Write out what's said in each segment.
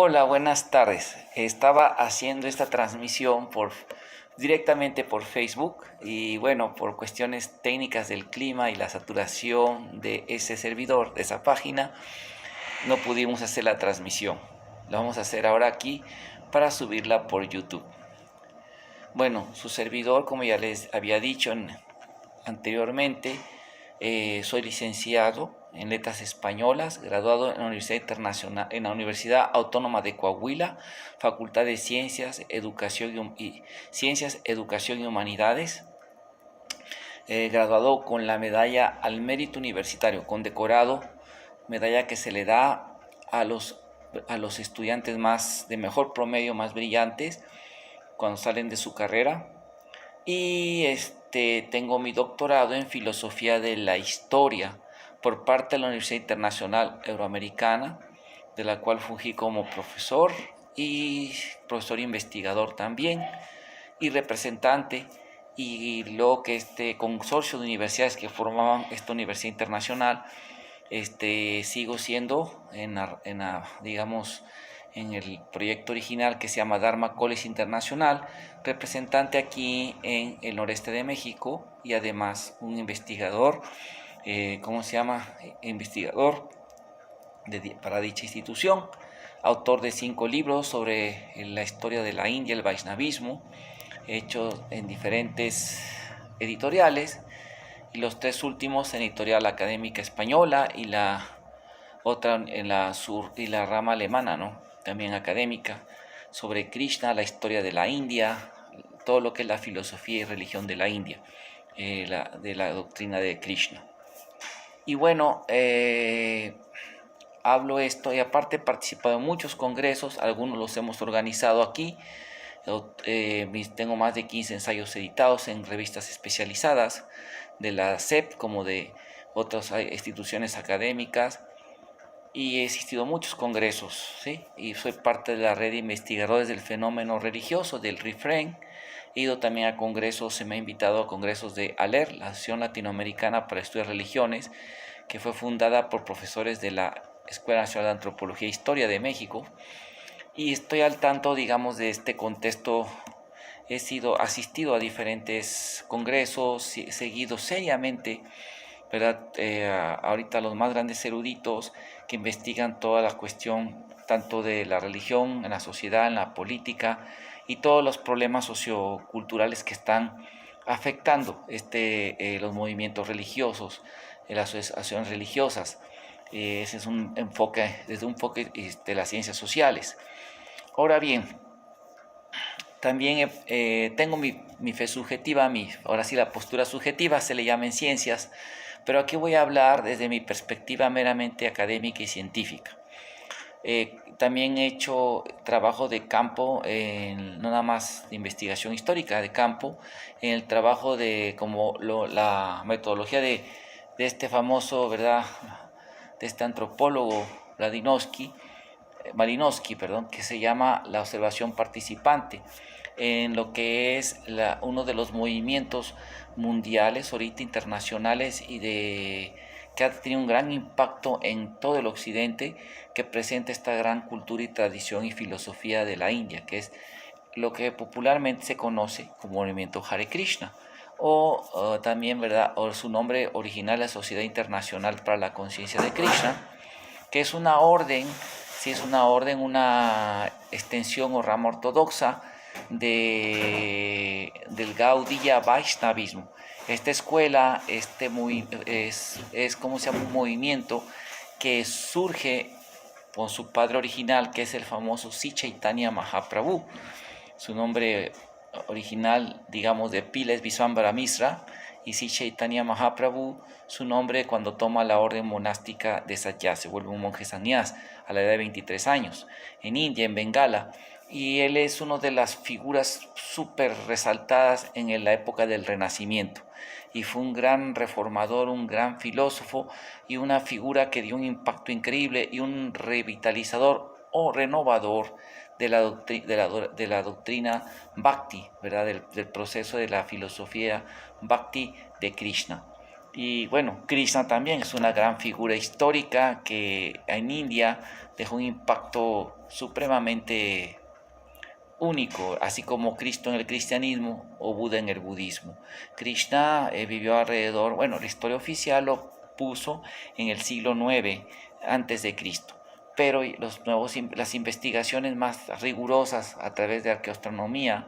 Hola, buenas tardes. Estaba haciendo esta transmisión directamente por Facebook y bueno, por cuestiones técnicas del clima y la saturación de ese servidor, de esa página, no pudimos hacer la transmisión. La vamos a hacer ahora aquí para subirla por YouTube. Bueno, su servidor, como ya les había dicho anteriormente, soy licenciado en Letras Españolas, graduado en la Universidad Internacional, en la Universidad Autónoma de Coahuila, Facultad de Ciencias, Educación y Humanidades, graduado con la medalla al Mérito Universitario, condecorado, medalla que se le da a los estudiantes de mejor promedio, más brillantes, cuando salen de su carrera. Y tengo mi doctorado en Filosofía de la Historia por parte de la Universidad Internacional Euroamericana, de la cual fungí como profesor y profesor investigador también y representante, y luego que este consorcio de universidades que formaban esta universidad internacional, sigo siendo digamos, en el proyecto original que se llama Dharma College Internacional, representante aquí en el noreste de México y además un investigador, ¿cómo se llama? Investigador para dicha institución, autor de 5 libros sobre la historia de la India, el Vaishnavismo, hechos en diferentes editoriales, y los 3 últimos en Editorial Académica Española y la otra en la sur y la rama alemana, ¿no? También académica, sobre Krishna, la historia de la India, todo lo que es la filosofía y religión de la India, de la doctrina de Krishna. Y bueno, hablo esto y aparte he participado en muchos congresos, algunos los hemos organizado aquí. Tengo más de 15 ensayos editados en revistas especializadas de la SEP como de otras instituciones académicas, y he asistido a muchos congresos, ¿sí? Y soy parte de la red de investigadores del fenómeno religioso, del Reframe. He ido también a congresos, se me ha invitado a congresos de ALER, la Asociación Latinoamericana para Estudiar Religiones, que fue fundada por profesores de la Escuela Nacional de Antropología e Historia de México, y estoy al tanto, digamos, de este contexto. He sido asistido a diferentes congresos, seguido seriamente, ¿verdad? Ahorita los más grandes eruditos que investigan toda la cuestión tanto de la religión, en la sociedad, en la política y todos los problemas socioculturales que están afectando los movimientos religiosos, las asociaciones religiosas. Ese es un enfoque, desde un enfoque de las ciencias sociales. Ahora bien, también tengo mi fe subjetiva, ahora sí la postura subjetiva se le llama en ciencias, pero aquí voy a hablar desde mi perspectiva meramente académica y científica. También he hecho trabajo de campo, no nada más de investigación histórica, de campo, en el trabajo de la metodología de este famoso, ¿verdad?, de este antropólogo Malinowski, perdón, que se llama la observación participante, en lo que es uno de los movimientos mundiales, ahorita internacionales, que ha tenido un gran impacto en todo el occidente, que presenta esta gran cultura y tradición y filosofía de la India, que es lo que popularmente se conoce como movimiento Hare Krishna, o también, ¿verdad?, o su nombre original, la Sociedad Internacional para la Conciencia de Krishna, que es una orden, sí es una orden, una extensión o rama ortodoxa del Gaudiya Vaishnavismo. Esta escuela, es como se llama, un movimiento que surge con su padre original, que es el famoso Sri Chaitanya Mahaprabhu. Su nombre original, digamos, de pila es Visvambara Misra, y Sri Chaitanya Mahaprabhu, su nombre cuando toma la orden monástica de Satyas, se vuelve un monje sannyas a la edad de 23 años, en India, en Bengala, y él es una de las figuras súper resaltadas en la época del Renacimiento, y fue un gran reformador, un gran filósofo, y una figura que dio un impacto increíble, y un revitalizador o renovador de la doctrina Bhakti, ¿verdad?, del proceso de la filosofía Bhakti de Krishna. Y bueno, Krishna también es una gran figura histórica que en India dejó un impacto supremamente único, así como Cristo en el cristianismo o Buda en el budismo. Krishna vivió alrededor, bueno, la historia oficial lo puso en el siglo IX antes de Cristo, pero las investigaciones más rigurosas a través de arqueoastronomía,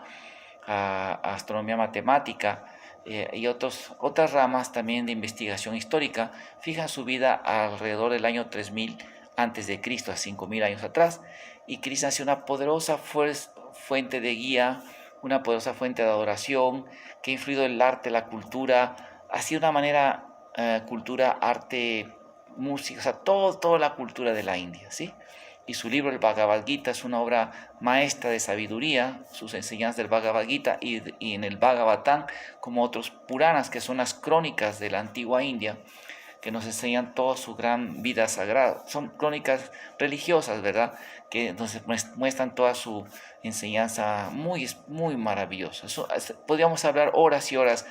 astronomía matemática y otras ramas también de investigación histórica fijan su vida alrededor del año 3000 antes de Cristo, a 5000 años atrás, y Krishna ha sido una poderosa fuente de guía, una poderosa fuente de adoración que ha influido en el arte, la cultura, ha sido una manera, cultura, arte, música, o sea, toda la cultura de la India, ¿sí? Y su libro, el Bhagavad Gita, es una obra maestra de sabiduría, sus enseñanzas del Bhagavad Gita y en el Bhagavatam, como otros Puranas, que son las crónicas de la antigua India, que nos enseñan toda su gran vida sagrada. Son crónicas religiosas, ¿verdad? Que entonces muestran toda su enseñanza muy maravillosa. Podríamos hablar horas y horas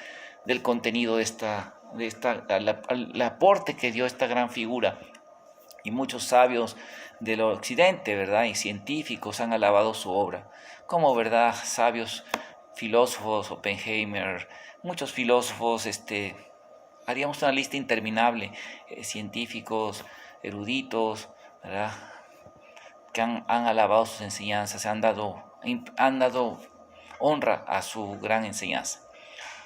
del contenido el aporte que dio esta gran figura. Y muchos sabios del occidente, ¿verdad? Y científicos han alabado su obra. Como, ¿verdad? Sabios filósofos, Oppenheimer, muchos filósofos, haríamos una lista interminable, científicos, eruditos, ¿verdad? Que han alabado sus enseñanzas, han dado honra a su gran enseñanza.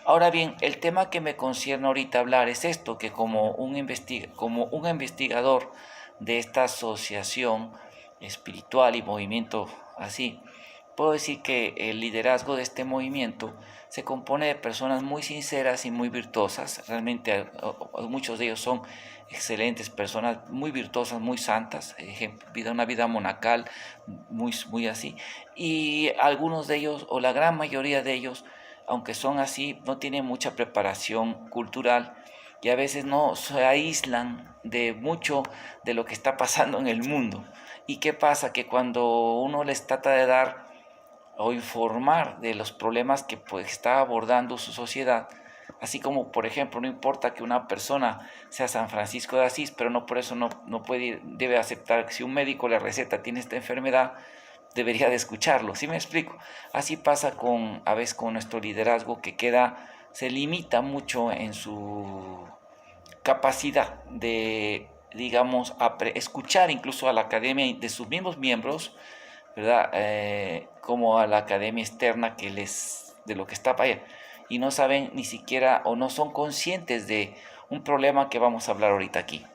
Ahora bien, el tema que me concierne ahorita hablar es esto, que como un investigador de esta asociación espiritual y movimiento así, puedo decir que el liderazgo de este movimiento se compone de personas muy sinceras y muy virtuosas. Realmente muchos de ellos son excelentes personas, muy virtuosas, muy santas, una vida monacal, muy así. Y algunos de ellos, o la gran mayoría de ellos, aunque son así, no tienen mucha preparación cultural y a veces no se aíslan de mucho de lo que está pasando en el mundo. ¿Y qué pasa? Que cuando uno les trata de dar o informar de los problemas que pues, está abordando su sociedad, así como por ejemplo no importa que una persona sea San Francisco de Asís, pero no por eso no puede, debe aceptar que si un médico le receta tiene esta enfermedad, debería de escucharlo, ¿sí me explico? Así pasa a veces con nuestro liderazgo que se limita mucho en su capacidad de, digamos, escuchar incluso a la academia de sus mismos miembros, ¿verdad? Como a la academia externa de lo que está para allá. Y no saben ni siquiera o no son conscientes de un problema que vamos a hablar ahorita aquí.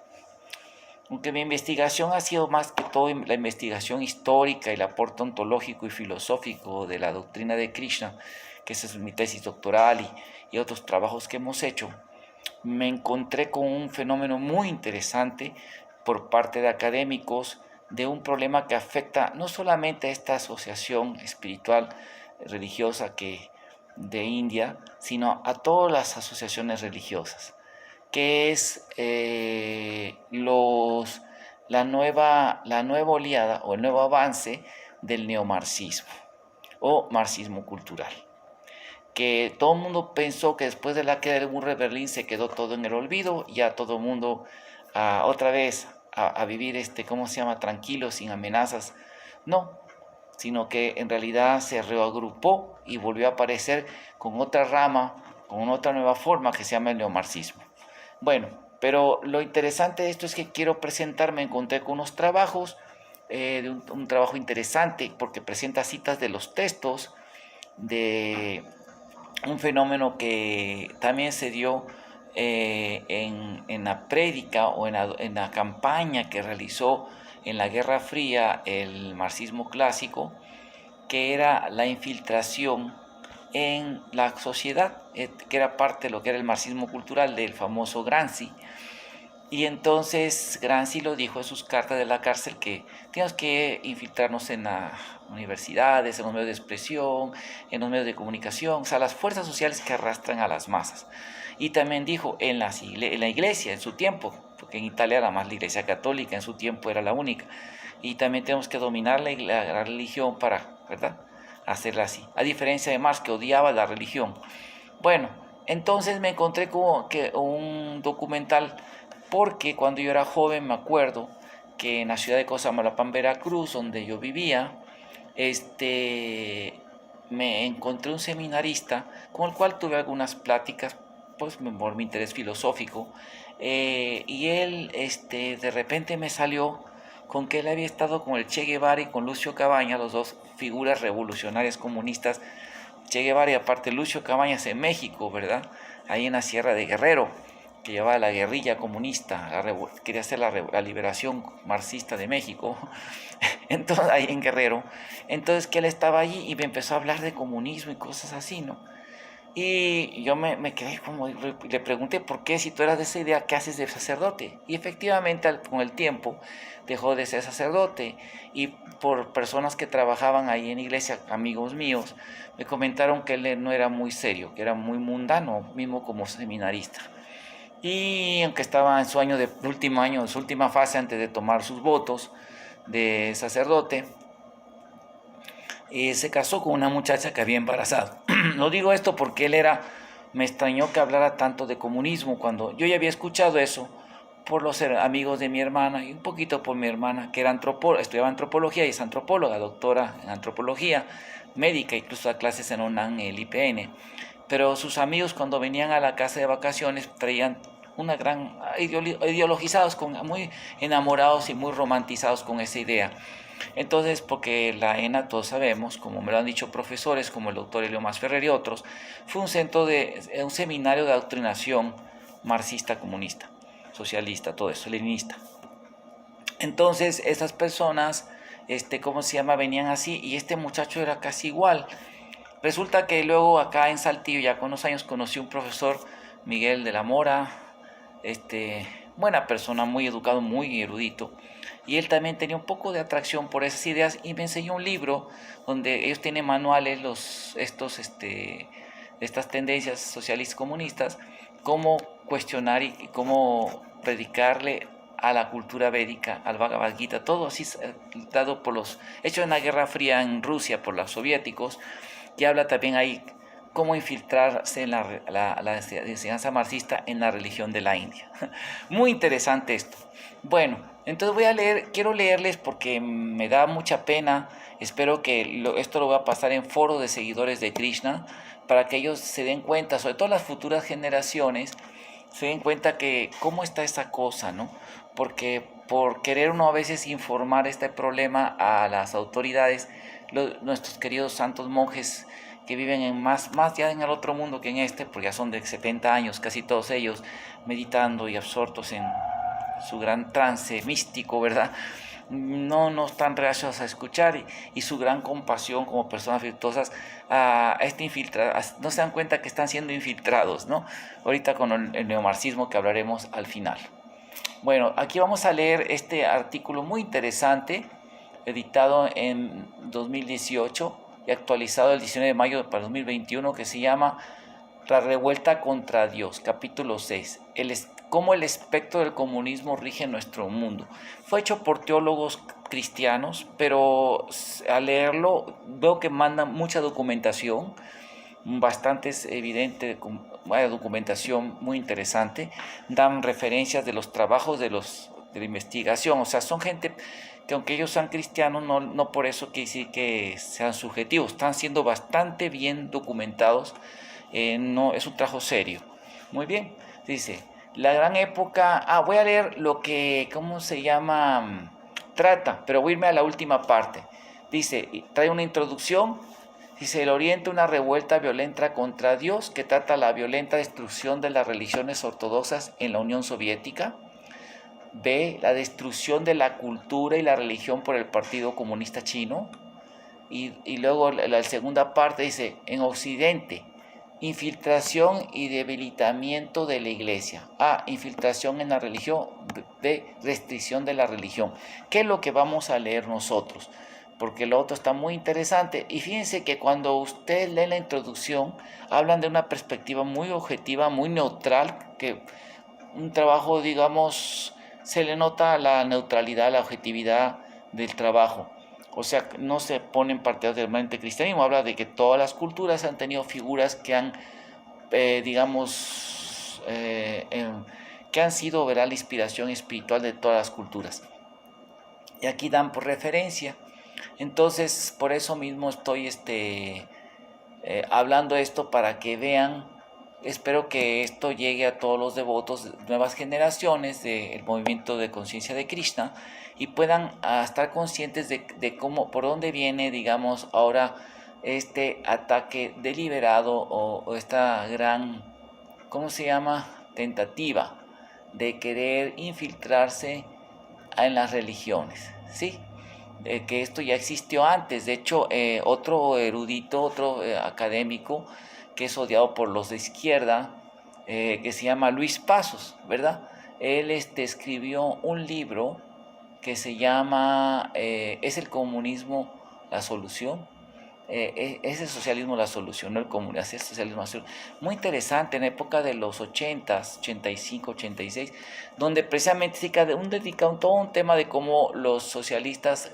Aunque mi investigación ha sido más que todo la investigación histórica y el aporte ontológico y filosófico de la doctrina de Krishna, que esa es mi tesis doctoral y otros trabajos que hemos hecho, me encontré con un fenómeno muy interesante por parte de académicos de un problema que afecta no solamente a esta asociación espiritual religiosa de India, sino a todas las asociaciones religiosas, que es la nueva oleada o el nuevo avance del neomarxismo o marxismo cultural, que todo el mundo pensó que después de la queda del muro de Berlín se quedó todo en el olvido, ya todo el mundo otra vez a vivir ¿cómo se llama? Tranquilo, sin amenazas. No, sino que en realidad se reagrupó y volvió a aparecer con otra rama, con otra nueva forma que se llama el neomarxismo. Bueno, pero lo interesante de esto es que quiero me encontré con unos trabajos, de un trabajo interesante porque presenta citas de los textos de un fenómeno que también se dio en la prédica o en la campaña que realizó en la Guerra Fría el marxismo clásico, que era la infiltración en la sociedad, que era parte de lo que era el marxismo cultural del famoso Gramsci. Y entonces Gramsci lo dijo en sus cartas de la cárcel que tenemos que infiltrarnos en las universidades, en los medios de expresión, en los medios de comunicación, o sea, las fuerzas sociales que arrastran a las masas. Y también dijo en la iglesia, en su tiempo, porque en Italia era más la iglesia católica, en su tiempo era la única. Y también tenemos que dominar la religión para, ¿verdad?, hacerla así. A diferencia de Marx, que odiaba la religión. Bueno, Entonces me encontré como que un documental, porque cuando yo era joven me acuerdo que en la ciudad de Cosamaloapan, Veracruz, donde yo vivía, este, me encontré un seminarista con el cual tuve algunas pláticas, pues por mi interés filosófico, y él de repente me salió con que él había estado con el Che Guevara y con Lucio Cabañas, los dos figuras revolucionarias comunistas. Che Guevara y aparte Lucio Cabañas en México, ¿verdad? Ahí en la Sierra de Guerrero, que llevaba la guerrilla comunista, quería hacer la liberación marxista de México, entonces ahí en Guerrero. Entonces que él estaba allí y me empezó a hablar de comunismo y cosas así, ¿no? Y yo me quedé como, le pregunté, ¿por qué si tú eras de esa idea, qué haces de sacerdote? Y efectivamente con el tiempo dejó de ser sacerdote, y por personas que trabajaban ahí en iglesia, amigos míos, me comentaron que él no era muy serio, que era muy mundano, mismo como seminarista. Y aunque estaba en su último año, en su última fase antes de tomar sus votos de sacerdote, se casó con una muchacha que había embarazado. No digo esto porque me extrañó que hablara tanto de comunismo, cuando yo ya había escuchado eso por los amigos de mi hermana y un poquito por mi hermana, que era estudiaba antropología y es antropóloga, doctora en antropología, médica, incluso da clases en UNAM, el IPN. Pero sus amigos, cuando venían a la casa de vacaciones, traían una gran ideologizados, muy enamorados y muy romantizados con esa idea. Entonces, porque la ENA, todos sabemos, como me lo han dicho profesores como el doctor Elio Masferrer y otros, fue un seminario de adoctrinación marxista, comunista, socialista, todo eso, leninista. Entonces, esas personas, ¿cómo se llama? Venían así, y este muchacho era casi igual. Resulta que luego acá en Saltillo, ya con los años, conocí un profesor, Miguel de la Mora, buena persona, muy educado, muy erudito, y él también tenía un poco de atracción por esas ideas, y me enseñó un libro donde ellos tienen manuales, estas tendencias socialistas comunistas, cómo cuestionar y cómo predicarle a la cultura védica, al Bhagavad Gita, todo así dado hecho en la Guerra Fría en Rusia por los soviéticos, y habla también ahí cómo infiltrarse en la enseñanza marxista en la religión de la India. Muy interesante esto. Bueno, entonces quiero leerles porque me da mucha pena. Espero que esto lo voy a pasar en foro de seguidores de Krishna, para que ellos se den cuenta, sobre todo las futuras generaciones, se den cuenta que cómo está esa cosa, ¿no? Porque por querer uno a veces informar este problema a las autoridades, nuestros queridos santos monjes que viven más ya en el otro mundo que en porque ya son de 70 años, casi todos ellos, meditando y absortos en su gran trance místico, ¿verdad? No están reacios a escuchar, y su gran compasión como personas virtuosas no se dan cuenta que están siendo infiltrados, ¿no? Ahorita con el neomarxismo, que hablaremos al final. Bueno, aquí vamos a leer este artículo muy interesante, editado en 2018 y actualizado el 19 de mayo para 2021, que se llama La revuelta contra Dios, capítulo 6, cómo el espectro del comunismo rige nuestro mundo. Fue hecho por teólogos cristianos, pero al leerlo veo que mandan mucha documentación, bastante evidente, documentación muy interesante, dan referencias de los trabajos de la investigación, o sea, son gente que aunque ellos sean cristianos, no por eso quiere decir que sean subjetivos, están siendo bastante bien documentados, no es un trabajo serio. Muy bien, dice, la gran época, voy a leer lo que, ¿cómo se llama? Trata, pero voy a irme a la última parte. Dice, trae una introducción. Dice, el Oriente, una revuelta violenta contra Dios, que trata la violenta destrucción de las religiones ortodoxas en la Unión Soviética. B, la destrucción de la cultura y la religión por el Partido Comunista Chino. Y luego la segunda parte dice, en Occidente, infiltración y debilitamiento de la iglesia. Infiltración en la religión. B, restricción de la religión. ¿Qué es lo que vamos a leer nosotros? Porque lo otro está muy interesante. Y fíjense que cuando usted lee la introducción, hablan de una perspectiva muy objetiva, muy neutral, que un trabajo, digamos, se le nota la neutralidad, la objetividad del trabajo. O sea, no se ponen particularmente cristianismo, habla de que todas las culturas han tenido figuras que han digamos, que han sido, ¿verdad?, la inspiración espiritual de todas las culturas. Y aquí dan por referencia. Entonces, por eso mismo estoy hablando esto para que vean. Espero que esto llegue a todos los devotos, nuevas generaciones del movimiento de conciencia de Krishna, y puedan estar conscientes de cómo, por dónde viene, digamos, ahora este ataque deliberado o esta gran, ¿cómo se llama?, tentativa de querer infiltrarse en las religiones, ¿sí? Que esto ya existió antes. De hecho, otro erudito, otro académico que es odiado por los de izquierda, que se llama Luis Pasos, ¿verdad? Él escribió un libro que se llama ¿Es el comunismo la solución? Es el socialismo la solución, no el comunismo, es el socialismo la solución. Muy interesante, en época de los 80s, 85, 86, donde precisamente se dedica todo un tema de cómo los socialistas,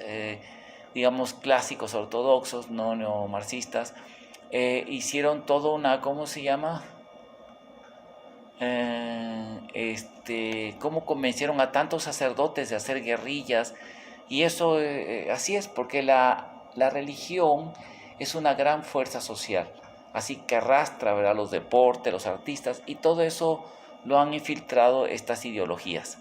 digamos, clásicos, ortodoxos, no neomarxistas, hicieron todo una, ¿cómo se llama? Cómo convencieron a tantos sacerdotes de hacer guerrillas, y eso así es, porque la religión es una gran fuerza social, así que arrastra, ¿verdad?, los deportes, los artistas, y todo eso lo han infiltrado estas ideologías.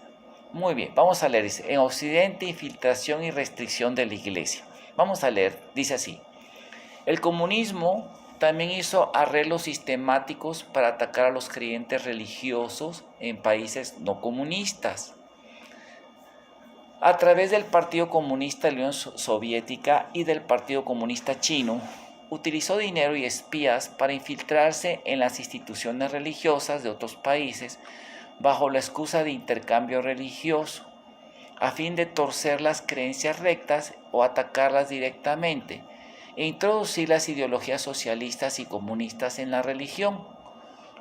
Muy bien, vamos a leer, dice, en Occidente, infiltración y restricción de la Iglesia. Vamos a leer, dice así: el comunismo también hizo arreglos sistemáticos para atacar a los creyentes religiosos en países no comunistas. A través del Partido Comunista de la Unión Soviética y del Partido Comunista Chino, utilizó dinero y espías para infiltrarse en las instituciones religiosas de otros países bajo la excusa de intercambio religioso, a fin de torcer las creencias rectas o atacarlas directamente, e introducir las ideologías socialistas y comunistas en la religión.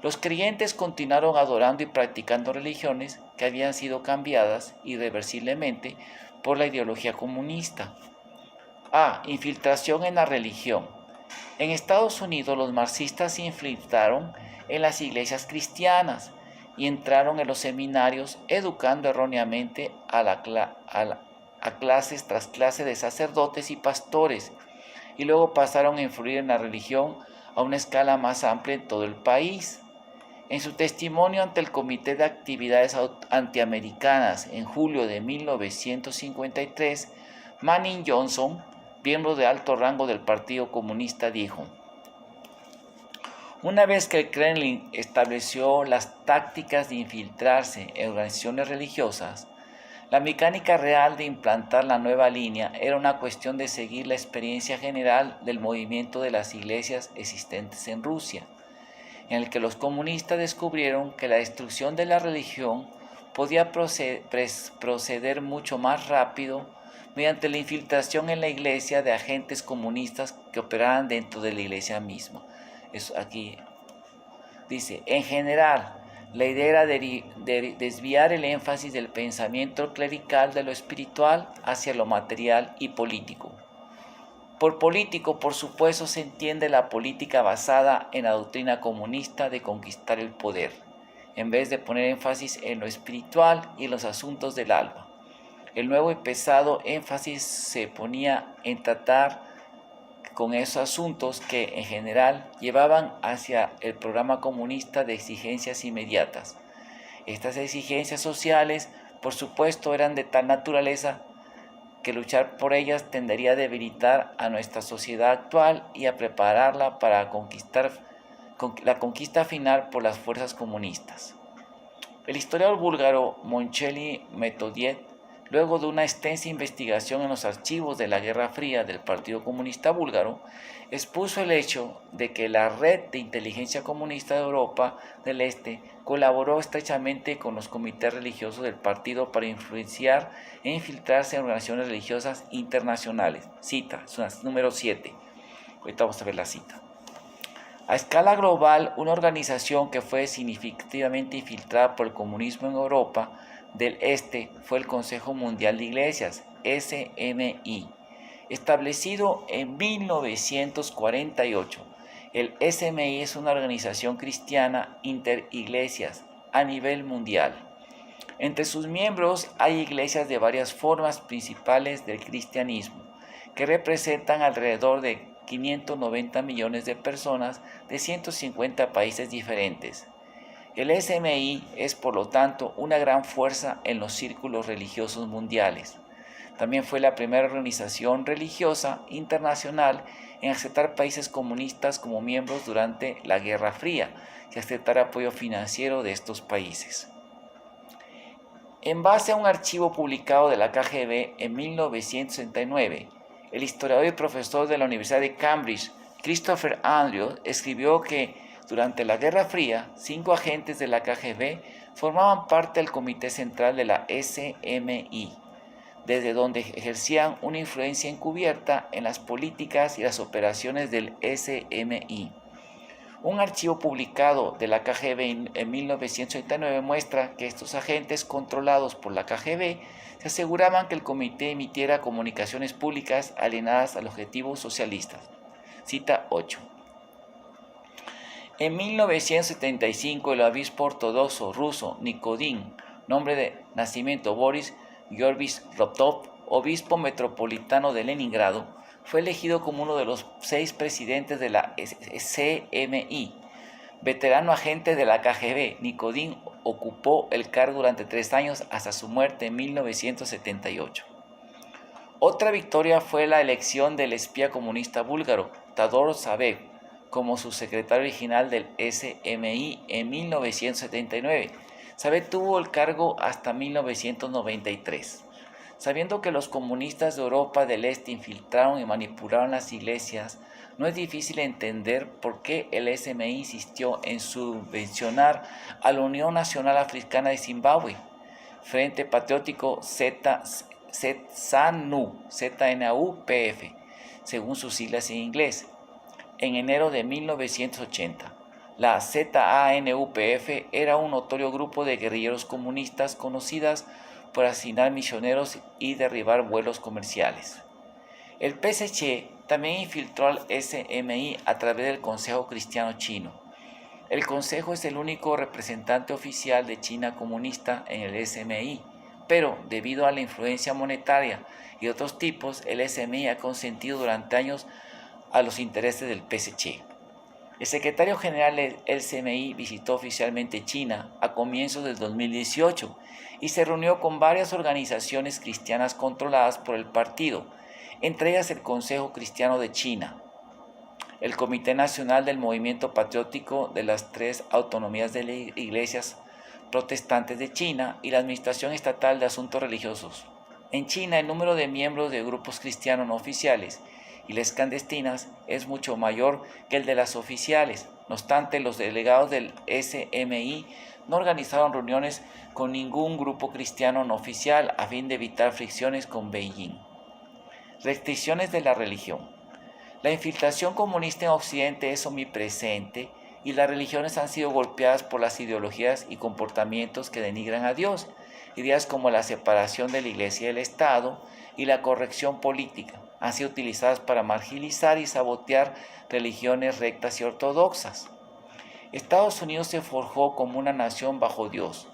Los creyentes continuaron adorando y practicando religiones que habían sido cambiadas irreversiblemente por la ideología comunista. Infiltración en la religión. En Estados Unidos los marxistas se infiltraron en las iglesias cristianas y entraron en los seminarios educando erróneamente a clases tras clases de sacerdotes y pastores, y luego pasaron a influir en la religión a una escala más amplia en todo el país. En su testimonio ante el Comité de Actividades Antiamericanas en julio de 1953, Manning Johnson, miembro de alto rango del Partido Comunista, dijo: una vez que el Kremlin estableció las tácticas de infiltrarse en organizaciones religiosas, la mecánica real de implantar la nueva línea era una cuestión de seguir la experiencia general del movimiento de las iglesias existentes en Rusia, en el que los comunistas descubrieron que la destrucción de la religión podía proceder mucho más rápido mediante la infiltración en la iglesia de agentes comunistas que operaran dentro de la iglesia misma. Eso aquí dice: en general, la idea era desviar el énfasis del pensamiento clerical de lo espiritual hacia lo material y político. Por político, por supuesto, se entiende la política basada en la doctrina comunista de conquistar el poder, en vez de poner énfasis en lo espiritual y en los asuntos del alma. El nuevo y pesado énfasis se ponía en tratar con esos asuntos que, en general, llevaban hacia el programa comunista de exigencias inmediatas. Estas exigencias sociales, por supuesto, eran de tal naturaleza que luchar por ellas tendería a debilitar a nuestra sociedad actual y a prepararla para la conquista final por las fuerzas comunistas. El historiador búlgaro Moncheli Metodiev, luego de una extensa investigación en los archivos de la Guerra Fría del Partido Comunista Búlgaro, expuso el hecho de que la red de inteligencia comunista de Europa del Este colaboró estrechamente con los comités religiosos del partido para influenciar e infiltrarse en organizaciones religiosas internacionales. Cita, número 7. Ahorita vamos a ver la cita. A escala global, una organización que fue significativamente infiltrada por el comunismo en Europa del Este fue el Consejo Mundial de Iglesias, SMI, establecido en 1948 El SMI es una organización cristiana interiglesias a nivel mundial. Entre sus miembros hay iglesias de varias formas principales del cristianismo, que representan alrededor de 590 millones de personas de 150 países diferentes. El SMI es, por lo tanto, una gran fuerza en los círculos religiosos mundiales. También fue la primera organización religiosa internacional en aceptar países comunistas como miembros durante la Guerra Fría y aceptar apoyo financiero de estos países. En base a un archivo publicado de la KGB en 1969, el historiador y profesor de la Universidad de Cambridge, Christopher Andrews, escribió que durante la Guerra Fría, 5 agentes de la KGB formaban parte del Comité Central de la SMI, desde donde ejercían una influencia encubierta en las políticas y las operaciones del SMI. Un archivo publicado de la KGB en 1989 muestra que estos agentes controlados por la KGB se aseguraban que el comité emitiera comunicaciones públicas alienadas al objetivo socialista. Cita 8. En 1975 el obispo ortodoxo ruso Nikodin, nombre de nacimiento Boris Georgievich Roptov, obispo metropolitano de Leningrado, fue elegido como uno de los 6 presidentes de la SMI. Veterano agente de la KGB, Nikodin ocupó el cargo durante 3 años hasta su muerte en 1978. Otra victoria fue la elección del espía comunista búlgaro, Tador Savev, como subsecretario original del SMI en 1979. Savev tuvo el cargo hasta 1993. Sabiendo que los comunistas de Europa del Este infiltraron y manipularon las iglesias, no es difícil entender por qué el SMI insistió en subvencionar a la Unión Nacional Africana de Zimbabue, Frente Patriótico ZANU-PF, según sus siglas en inglés, en enero de 1980. La ZANU-PF era un notorio grupo de guerrilleros comunistas conocidas por asesinar misioneros y derribar vuelos comerciales. El PSC también infiltró al SMI a través del Consejo Cristiano Chino. El Consejo es el único representante oficial de China comunista en el SMI, pero debido a la influencia monetaria y otros tipos, el SMI ha consentido durante años a los intereses del PSC. El secretario general del SMI visitó oficialmente China a comienzos del 2018 y se reunió con varias organizaciones cristianas controladas por el partido, entre ellas el Consejo Cristiano de China, el Comité Nacional del Movimiento Patriótico de las 3 autonomías de las iglesias protestantes de China y la Administración Estatal de Asuntos Religiosos. En China, el número de miembros de grupos cristianos no oficiales y las clandestinas es mucho mayor que el de las oficiales. No obstante, los delegados del SMI no organizaron reuniones con ningún grupo cristiano no oficial a fin de evitar fricciones con Beijing. Restricciones de la religión. La infiltración comunista en Occidente es omnipresente y las religiones han sido golpeadas por las ideologías y comportamientos que denigran a Dios, ideas como la separación de la Iglesia y del Estado y la corrección política han sido utilizadas para marginalizar y sabotear religiones rectas y ortodoxas. Estados Unidos se forjó como una nación bajo Dios.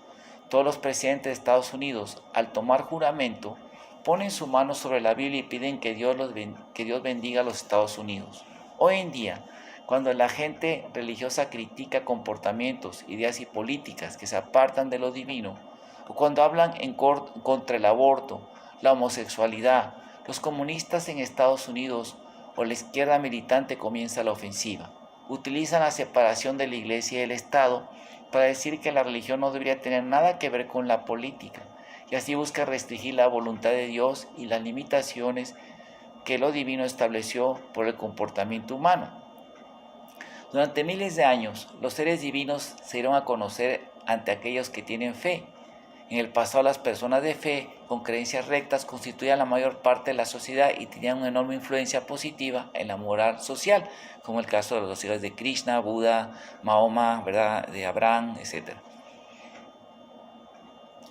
Todos los presidentes de Estados Unidos, al tomar juramento, ponen su mano sobre la Biblia y piden que Dios bendiga a los Estados Unidos. Hoy en día, cuando la gente religiosa critica comportamientos, ideas y políticas que se apartan de lo divino, o cuando hablan contra el aborto, la homosexualidad, los comunistas en Estados Unidos o la izquierda militante comienza la ofensiva. Utilizan la separación de la Iglesia y del Estado para decir que la religión no debería tener nada que ver con la política, y así busca restringir la voluntad de Dios y las limitaciones que lo divino estableció por el comportamiento humano. Durante miles de años, los seres divinos se dieron a conocer ante aquellos que tienen fe. En el pasado, las personas de fe, con creencias rectas, constituían la mayor parte de la sociedad y tenían una enorme influencia positiva en la moral social, como el caso de los hijos de Krishna, Buda, Mahoma, ¿verdad?, de Abraham, etc.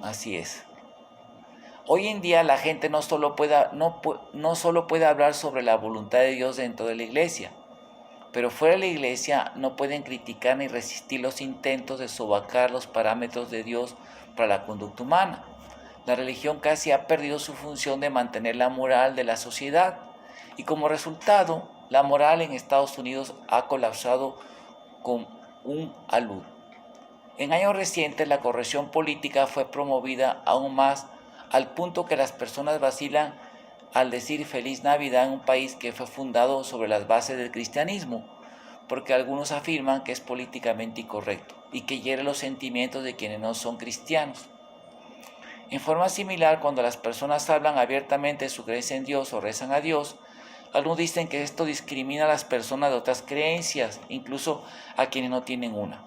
Así es. Hoy en día la gente no solo puede hablar sobre la voluntad de Dios dentro de la iglesia. pero fuera de la iglesia no pueden criticar ni resistir los intentos de sobacar los parámetros de Dios para la conducta humana. La religión casi ha perdido su función de mantener la moral de la sociedad y como resultado, la moral en Estados Unidos ha colapsado con un alud. En años recientes la corrección política fue promovida aún más al punto que las personas vacilan al decir Feliz Navidad en un país que fue fundado sobre las bases del cristianismo, porque algunos afirman que es políticamente incorrecto y que hiere los sentimientos de quienes no son cristianos. En forma similar, cuando las personas hablan abiertamente de su creencia en Dios o rezan a Dios, algunos dicen que esto discrimina a las personas de otras creencias, incluso a quienes no tienen una.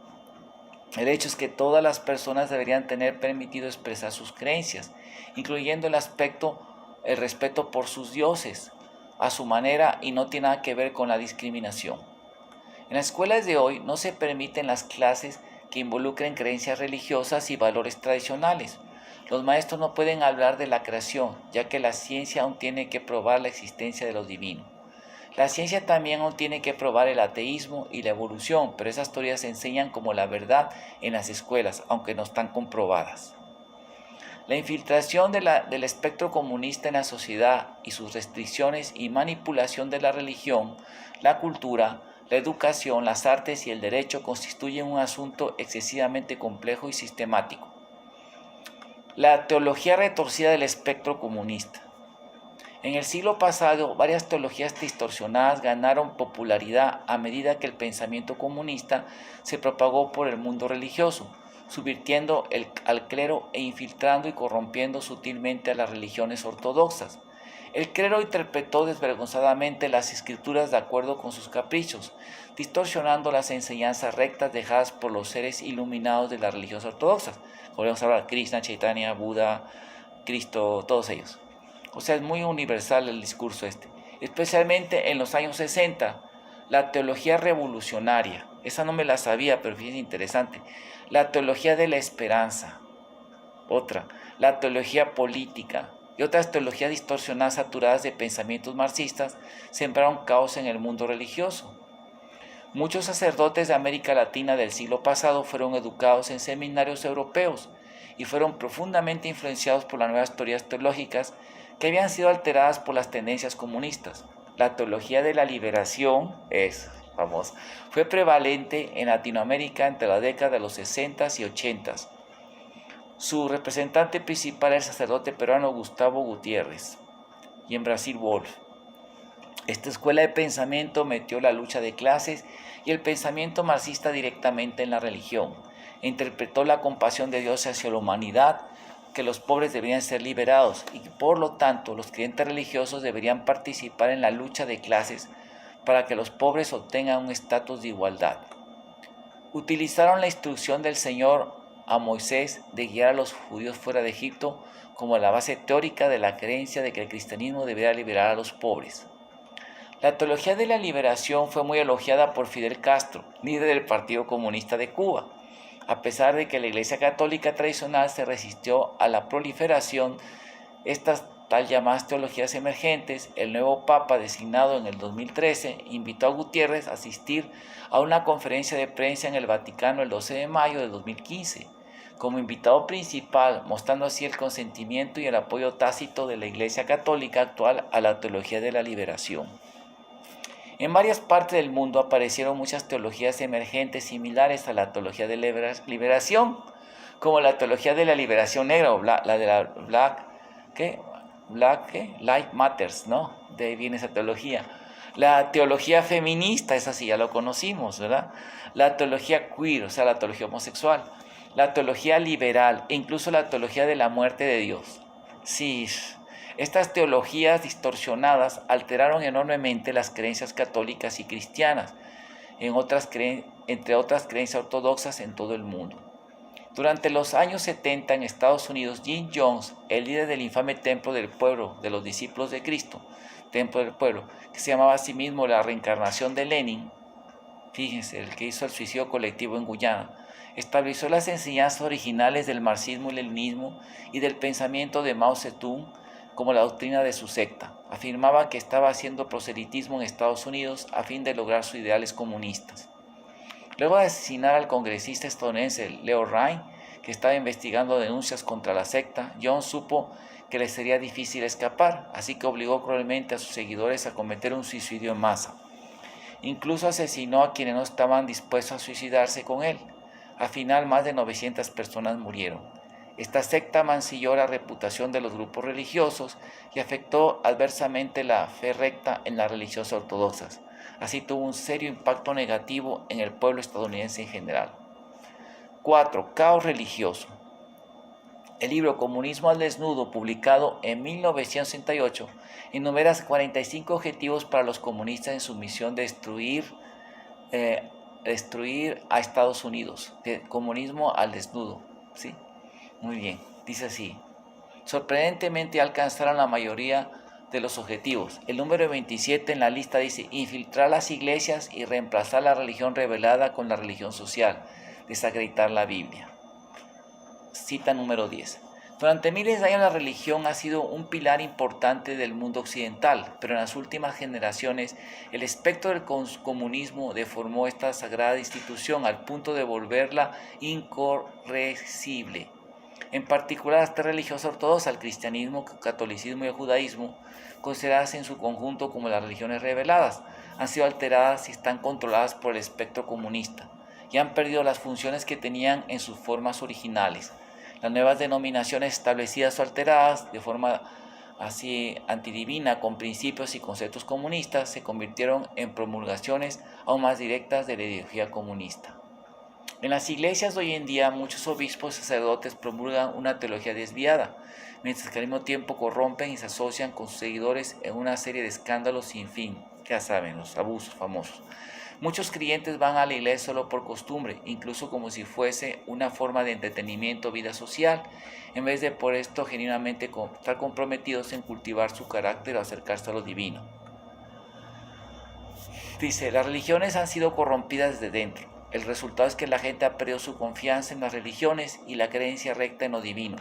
El hecho es que todas las personas deberían tener permitido expresar sus creencias, incluyendo el respeto por sus dioses, a su manera y no tiene nada que ver con la discriminación. En las escuelas de hoy no se permiten las clases que involucren creencias religiosas y valores tradicionales. Los maestros no pueden hablar de la creación, ya que la ciencia aún tiene que probar la existencia de lo divino. La ciencia también aún tiene que probar el ateísmo y la evolución, pero esas teorías se enseñan como la verdad en las escuelas, aunque no están comprobadas. La infiltración del espectro comunista en la sociedad y sus restricciones y manipulación de la religión, la cultura, la educación, las artes y el derecho constituyen un asunto excesivamente complejo y sistemático. La teología retorcida del espectro comunista. En el siglo pasado, varias teologías distorsionadas ganaron popularidad a medida que el pensamiento comunista se propagó por el mundo religioso, subvirtiendo al clero e infiltrando y corrompiendo sutilmente a las religiones ortodoxas. El clero interpretó desvergonzadamente las escrituras de acuerdo con sus caprichos, distorsionando las enseñanzas rectas dejadas por los seres iluminados de las religiones ortodoxas. Podemos hablar de Krishna, Chaitanya, Buda, Cristo, todos ellos. O sea, es muy universal el discurso este. Especialmente en los años 60, la teología revolucionaria, esa no me la sabía, pero fíjense interesante. La teología de la esperanza, otra. La teología política y otras teologías distorsionadas, saturadas de pensamientos marxistas, sembraron caos en el mundo religioso. Muchos sacerdotes de América Latina del siglo pasado fueron educados en seminarios europeos y fueron profundamente influenciados por las nuevas teorías teológicas que habían sido alteradas por las tendencias comunistas. La teología de la liberación fue prevalente en Latinoamérica entre la década de los 60 y 80. Su representante principal era el sacerdote peruano Gustavo Gutiérrez y en Brasil Wolf. Esta escuela de pensamiento metió la lucha de clases y el pensamiento marxista directamente en la religión. Interpretó la compasión de Dios hacia la humanidad, que los pobres deberían ser liberados y que por lo tanto los creyentes religiosos deberían participar en la lucha de clases para que los pobres obtengan un estatus de igualdad. Utilizaron la instrucción del Señor a Moisés de guiar a los judíos fuera de Egipto como la base teórica de la creencia de que el cristianismo debería liberar a los pobres. La teología de la liberación fue muy elogiada por Fidel Castro, líder del Partido Comunista de Cuba, a pesar de que la Iglesia Católica tradicional se resistió a la proliferación de estas tal llamadas teologías emergentes. El nuevo Papa, designado en el 2013, invitó a Gutiérrez a asistir a una conferencia de prensa en el Vaticano el 12 de mayo de 2015, como invitado principal, mostrando así el consentimiento y el apoyo tácito de la Iglesia Católica actual a la teología de la liberación. En varias partes del mundo aparecieron muchas teologías emergentes similares a la teología de liberación, como la teología de la liberación negra, o la de la Black Lives Matters, ¿no? De ahí viene esa teología. La teología feminista, esa sí ya lo conocimos, ¿verdad? La teología queer, o sea, la teología homosexual. La teología liberal e incluso la teología de la muerte de Dios. Sí, estas teologías distorsionadas alteraron enormemente las creencias católicas y cristianas, entre otras creencias ortodoxas en todo el mundo. Durante los años 70 en Estados Unidos, Jim Jones, el líder del infame Templo del Pueblo de los Discípulos de Cristo, Templo del Pueblo, que se llamaba a sí mismo la reencarnación de Lenin, fíjense, el que hizo el suicidio colectivo en Guyana, estableció las enseñanzas originales del marxismo y leninismo y del pensamiento de Mao Zedong, como la doctrina de su secta. Afirmaba que estaba haciendo proselitismo en Estados Unidos a fin de lograr sus ideales comunistas. Luego de asesinar al congresista estadounidense Leo Ryan, que estaba investigando denuncias contra la secta, John supo que le sería difícil escapar, así que obligó cruelmente a sus seguidores a cometer un suicidio en masa. Incluso asesinó a quienes no estaban dispuestos a suicidarse con él. Al final, más de 900 personas murieron. Esta secta mancilló la reputación de los grupos religiosos y afectó adversamente la fe recta en las religiosas ortodoxas. Así tuvo un serio impacto negativo en el pueblo estadounidense en general. 4. Caos religioso. El libro Comunismo al Desnudo, publicado en 1968, enumera 45 objetivos para los comunistas en su misión de destruir a Estados Unidos. Comunismo al desnudo. ¿Sí? Muy bien, dice así. Sorprendentemente alcanzaron la mayoría de los objetivos. El número 27 en la lista dice: infiltrar las iglesias y reemplazar la religión revelada con la religión social, desacreditar la Biblia. Cita número 10. Durante miles de años la religión ha sido un pilar importante del mundo occidental, pero en las últimas generaciones el espectro del comunismo deformó esta sagrada institución al punto de volverla incorregible. En particular, las tres religiosas ortodoxas, el cristianismo, el catolicismo y el judaísmo, consideradas en su conjunto como las religiones reveladas, han sido alteradas y están controladas por el espectro comunista y han perdido las funciones que tenían en sus formas originales. Las nuevas denominaciones establecidas o alteradas de forma así antidivina con principios y conceptos comunistas se convirtieron en promulgaciones aún más directas de la ideología comunista. En las iglesias de hoy en día muchos obispos y sacerdotes promulgan una teología desviada, mientras que al mismo tiempo corrompen y se asocian con sus seguidores en una serie de escándalos sin fin, ya saben, los abusos famosos. Muchos creyentes van a la iglesia solo por costumbre, incluso como si fuese una forma de entretenimiento o vida social, en vez de por esto genuinamente estar comprometidos en cultivar su carácter o acercarse a lo divino. Dice, las religiones han sido corrompidas desde dentro. El resultado es que la gente ha perdido su confianza en las religiones y la creencia recta en lo divino.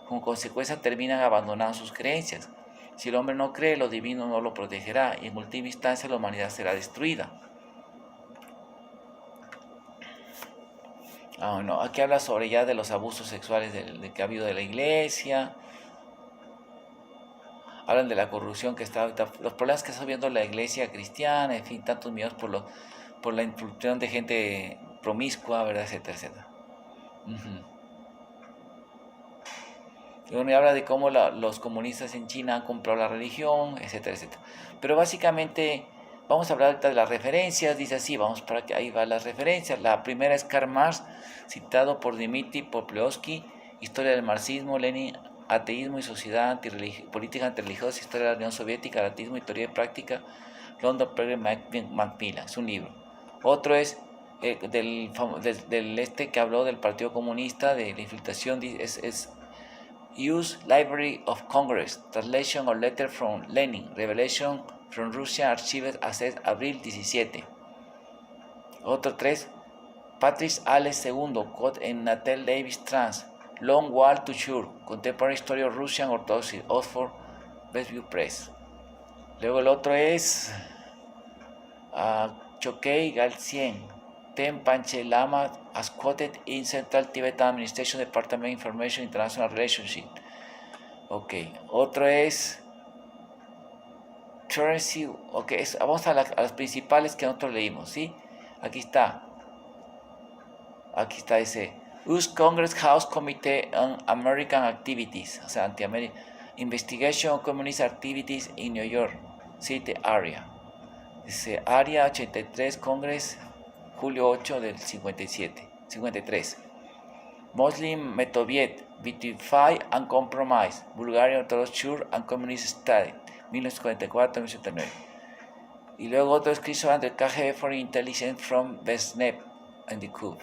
Como consecuencia terminan abandonando sus creencias. Si el hombre no cree, lo divino no lo protegerá y en última instancia la humanidad será destruida. No, aquí habla sobre ya de los abusos sexuales de que ha habido de la iglesia. Hablan de la corrupción que está ahorita, los problemas que está viendo la iglesia cristiana, en fin, tantos miedos por la influencia de gente promiscua, ¿verdad? Etcétera, etcétera. Y bueno, y habla de cómo los comunistas en China han comprado la religión, etcétera, etcétera. Pero básicamente vamos a hablar ahorita de las referencias. Dice así, vamos para que ahí va las referencias. La primera es Karl Marx, citado por Dmitry Poplevsky, Historia del marxismo, Lenin, Ateísmo y sociedad, política antirreligiosa, Historia de la Unión Soviética, Ateísmo y teoría y práctica, London Prager Macmillan, es un libro. Otro es del que habló del Partido Comunista, de la infiltración, es Use Library of Congress, Translation or Letter from Lenin, Revelation from Russia, Archived Access, abril 17. Otro 3, Patrice Ales II, Code en Nathaniel Davis Trans, Long Wall to Shore, Contemporary History of Russian Orthodoxy, Oxford, Westview Press. Luego el otro es Chokei Galsien, Ten Panche Lama, as quoted in Central Tibetan Administration Department of Information International Relationship. Ok, otro es Currency, ok, vamos a las principales que nosotros leímos, ¿sí? Aquí está ese US Congress House Committee on American Activities, o sea, anti-American Investigation of Communist Activities in New York City Area. Dice Area 83 Congress, julio 8 del 53. Muslim Metoviet, Vitify and Compromise, Bulgarian Orthodox Church and Communist State, 1944-1979. Y luego otro escrito under KGB Foreign Intelligence from Besnep and the Coup.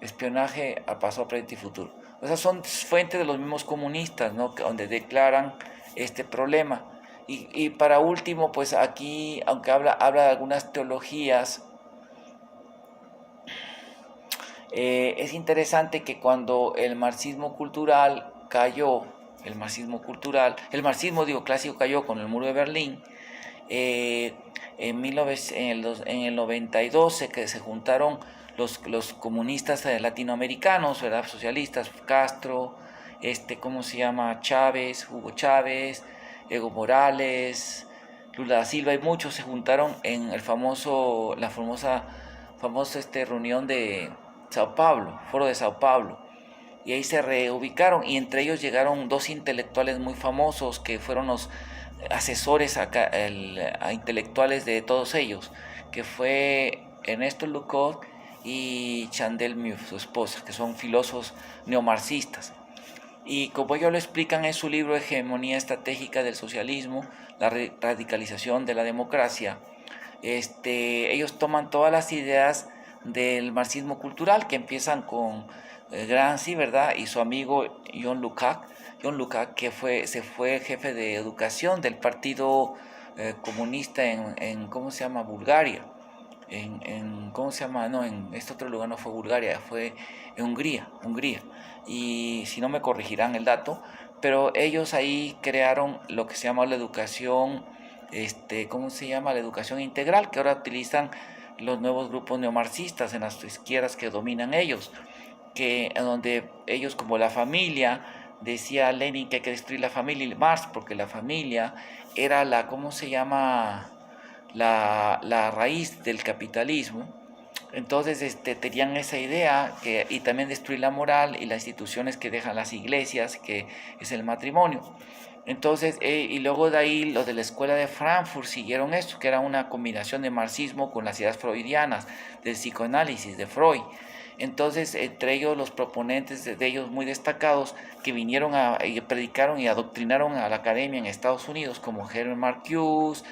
Espionaje a pasado, presente y futuro. O sea, son fuentes de los mismos comunistas, ¿no? Donde declaran este problema. Y para último, pues aquí, aunque habla de algunas teologías, es interesante que cuando el marxismo cultural cayó, el marxismo cultural, el marxismo digo clásico cayó con el muro de Berlín. En el 92 se juntaron los comunistas latinoamericanos, ¿verdad? Socialistas, Castro, ¿cómo se llama? Chávez, Hugo Chávez, Evo Morales, Lula da Silva y muchos se juntaron en la famosa reunión de Sao Paulo, Foro de Sao Paulo. Y ahí se reubicaron y entre ellos llegaron dos intelectuales muy famosos que fueron los asesores a intelectuales de todos ellos, que fue Ernesto Lucot y Chandel Mouffe, su esposa, que son filósofos neomarxistas. Y como ellos lo explican en su libro Hegemonía Estratégica del Socialismo, la radicalización de la democracia, ellos toman todas las ideas del marxismo cultural que empiezan con Gramsci, ¿verdad? Y su amigo John Lukács, que se fue jefe de educación del Partido Comunista ¿cómo se llama? Bulgaria. ¿Cómo se llama? No, en este otro lugar no fue Bulgaria, fue en Hungría. Y si no me corregirán el dato, pero ellos ahí crearon lo que se llama la educación, ¿cómo se llama? La educación integral, que ahora utilizan los nuevos grupos neomarxistas en las izquierdas que dominan ellos, donde ellos como la familia, decía Lenin que hay que destruir la familia y Marx, porque la familia era ¿cómo se llama? La raíz del capitalismo. Entonces tenían esa idea y también destruir la moral y las instituciones que dejan las iglesias, que es el matrimonio. Entonces, y luego de ahí los de la escuela de Frankfurt siguieron esto, que era una combinación de marxismo con las ideas freudianas, del psicoanálisis de Freud. Entonces, entre ellos los proponentes de ellos muy destacados que vinieron y predicaron y adoctrinaron a la academia en Estados Unidos, como Herbert Marcuse,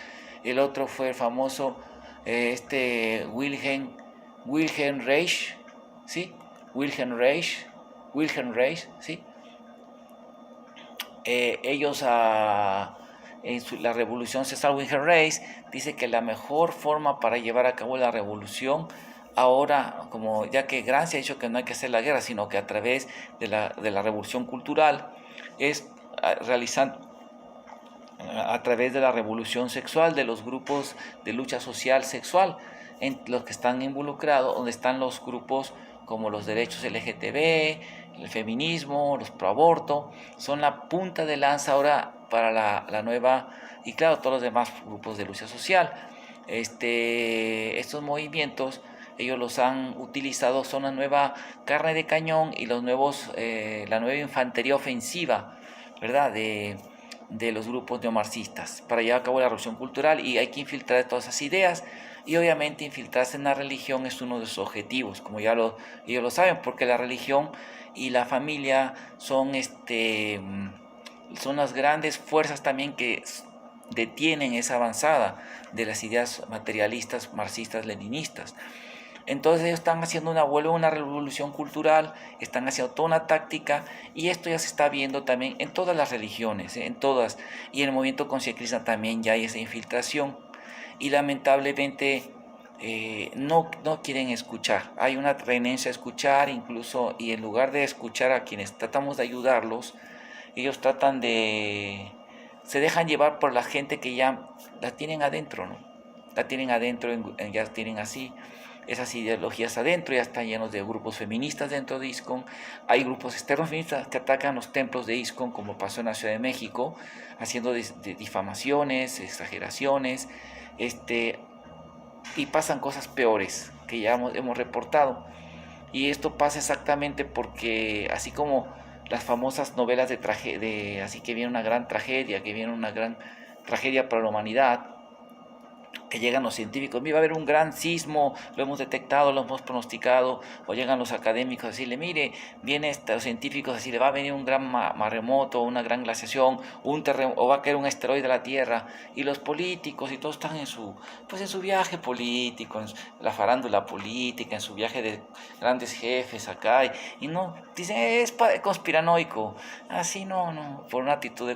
el otro fue el famoso Wilhelm Reich, ¿sí? Wilhelm Reich, ¿sí? Ellos la revolución César Wilhelm Reich dice que la mejor forma para llevar a cabo la revolución ahora, como ya que Gramsci ha dicho que no hay que hacer la guerra, sino que a través de la revolución cultural es realizando a través de la revolución sexual, de los grupos de lucha social sexual, en los que están involucrados, donde están los grupos como los derechos LGTB, el feminismo, los proaborto, son la punta de lanza ahora para la nueva, y claro, todos los demás grupos de lucha social. Estos movimientos, ellos los han utilizado, son la nueva carne de cañón y la nueva infantería ofensiva, ¿verdad?, de los grupos neomarxistas para llevar a cabo la revolución cultural, y hay que infiltrar todas esas ideas, y obviamente infiltrarse en la religión es uno de sus objetivos, como ellos lo saben, porque la religión y la familia son las grandes fuerzas también que detienen esa avanzada de las ideas materialistas, marxistas, leninistas. Entonces ellos están haciendo una revolución cultural, están haciendo toda una táctica, y esto ya se está viendo también en todas las religiones, en todas, y en el movimiento conciencia también ya hay esa infiltración, y lamentablemente no quieren escuchar, hay una renuencia a escuchar incluso, y en lugar de escuchar a quienes tratamos de ayudarlos, ellos se dejan llevar por la gente que ya la tienen adentro, ¿no? La tienen adentro, ya tienen así esas ideologías adentro, ya están llenos de grupos feministas dentro de ISKCON, hay grupos externos feministas que atacan los templos de ISKCON, como pasó en la Ciudad de México, haciendo difamaciones, exageraciones, y pasan cosas peores que ya hemos reportado, y esto pasa exactamente porque así como las famosas novelas de tragedia, así que viene una gran tragedia, para la humanidad, que llegan los científicos, va a haber un gran sismo, lo hemos detectado, lo hemos pronosticado, o llegan los académicos a decirle, mire, los científicos a decirle, va a venir un gran maremoto, una gran glaciación, un terremoto, o va a caer un asteroide a la Tierra, y los políticos y todos están en su viaje político, en la farándula política, en su viaje de grandes jefes acá, y no, dicen, es conspiranoico, así no, por una actitud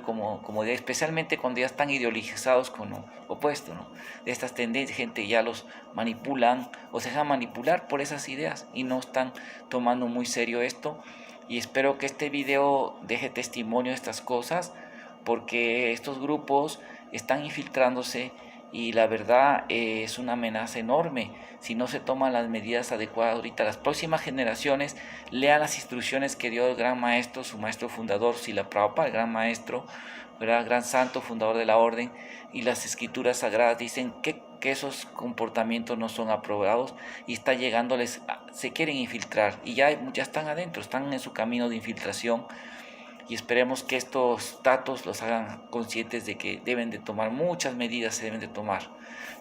especialmente cuando ya están ideologizados con lo opuesto, ¿no? De estas tendencias, gente ya los manipulan o se dejan manipular por esas ideas y no están tomando muy serio esto, y espero que este video deje testimonio de estas cosas, porque estos grupos están infiltrándose y la verdad es una amenaza enorme si no se toman las medidas adecuadas ahorita. Las próximas generaciones lean las instrucciones que dio el gran maestro, su maestro fundador, Srila Prabhupada, el gran maestro, ¿verdad? Gran santo, fundador de la orden, y las escrituras sagradas dicen que esos comportamientos no son aprobados y está llegándoles, se quieren infiltrar y ya están adentro, están en su camino de infiltración, y esperemos que estos datos los hagan conscientes de que deben de tomar muchas medidas, se deben de tomar.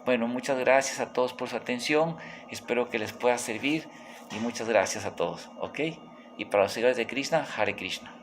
Bueno, muchas gracias a todos por su atención, espero que les pueda servir y muchas gracias a todos, ¿ok? Y para los seguidores de Krishna, Hare Krishna.